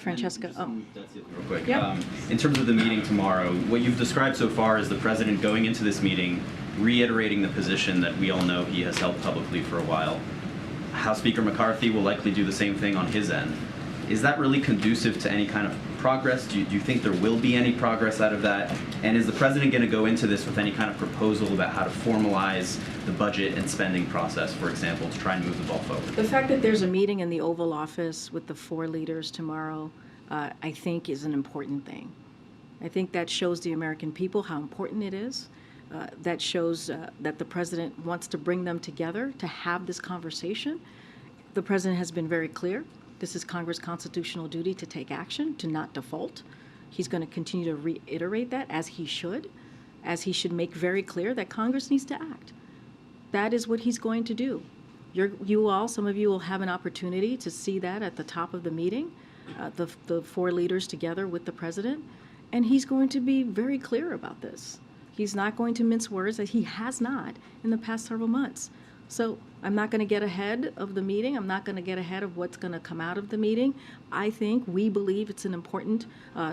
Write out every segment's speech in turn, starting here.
Francesca. That's it, real quick. Yep. In terms of the meeting tomorrow, what you've described so far is the president going into this meeting, reiterating the position that we all know he has held publicly for a while. House Speaker McCarthy will likely do the same thing on his end. Is that really conducive to any kind of progress? Do you think there will be any progress out of that? And is the president going to go into this with any kind of proposal about how to formalize the budget and spending process, for example, to try and move the ball forward? The fact that there's a meeting in the Oval Office with the 4 leaders tomorrow, I think is an important thing. I think that shows the American people how important it is. That shows that the president wants to bring them together to have this conversation. The president has been very clear. This is Congress' constitutional duty to take action, to not default. He's going to continue to reiterate that, as he should make very clear that Congress needs to act. That is what he's going to do. Some of you will have an opportunity to see that at the top of the meeting, the 4 leaders together with the president, and he's going to be very clear about this. He's not going to mince words, as he has not in the past several months. So I'm not going to get ahead of the meeting. I'm not going to get ahead of what's going to come out of the meeting. We believe it's an important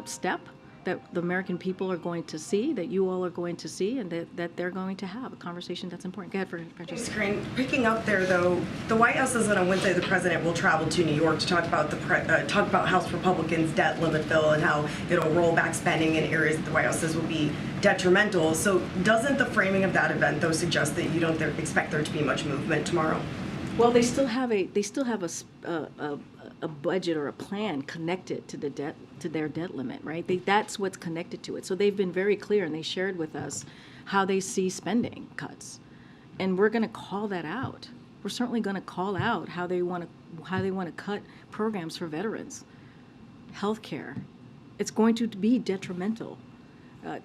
step that the American people are going to see, that you all are going to see, and that they're going to have a conversation that's important. Go ahead, Francesca. Karine, picking up there, though, the White House says that on Wednesday the president will travel to New York to talk about House Republicans' debt limit bill and how it'll roll back spending in areas that the White House says will be detrimental. So doesn't the framing of that event, though, suggest that you don't expect there to be much movement tomorrow? Well, they still have a budget or a plan connected to the debt, to their debt limit, right? That's what's connected to it. So they've been very clear, and they shared with us how they see spending cuts, and we're going to call that out. We're certainly going to call out how they want to cut programs for veterans, healthcare. It's going to be detrimental.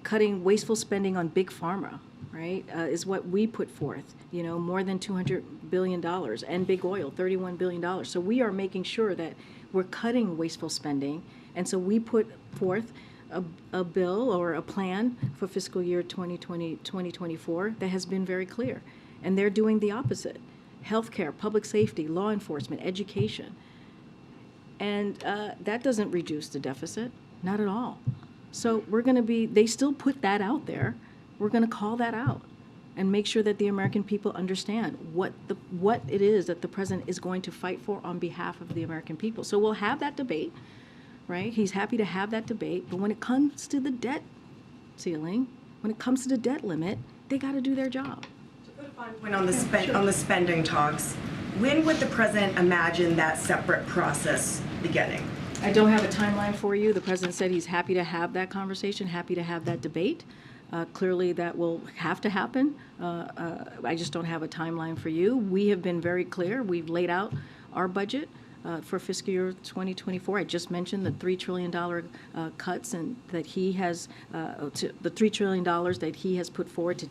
Cutting wasteful spending on big pharma, right, is what we put forth. More than $200 billion, and big oil, $31 billion. So we are making sure that we're cutting wasteful spending, and so we put forth a bill or a plan for fiscal year 2024 that has been very clear, and they're doing the opposite. Healthcare, public safety, law enforcement, education, and that doesn't reduce the deficit, not at all. So they still put that out there. We're going to call that out and make sure that the American people understand what it is that the president is going to fight for on behalf of the American people. So we'll have that debate, right? He's happy to have that debate. But when it comes to the debt ceiling, when it comes to the debt limit, they got to do their job. To put a fine point on the spending talks, when would the president imagine that separate process beginning? I don't have a timeline for you. The president said he's happy to have that conversation, happy to have that debate. Clearly, that will have to happen. I just don't have a timeline for you. We have been very clear. We've laid out our budget for fiscal year 2024. I just mentioned the $3 trillion cuts, and that he has the $3 trillion that he has put forward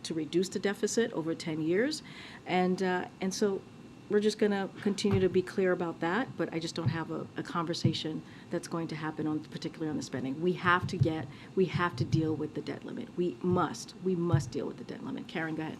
to reduce the deficit over 10 years, and so we're just going to continue to be clear about that. But I just don't have a conversation that's going to happen particularly on the spending. We have to deal with the debt limit. We must deal with the debt limit. Karen, go ahead.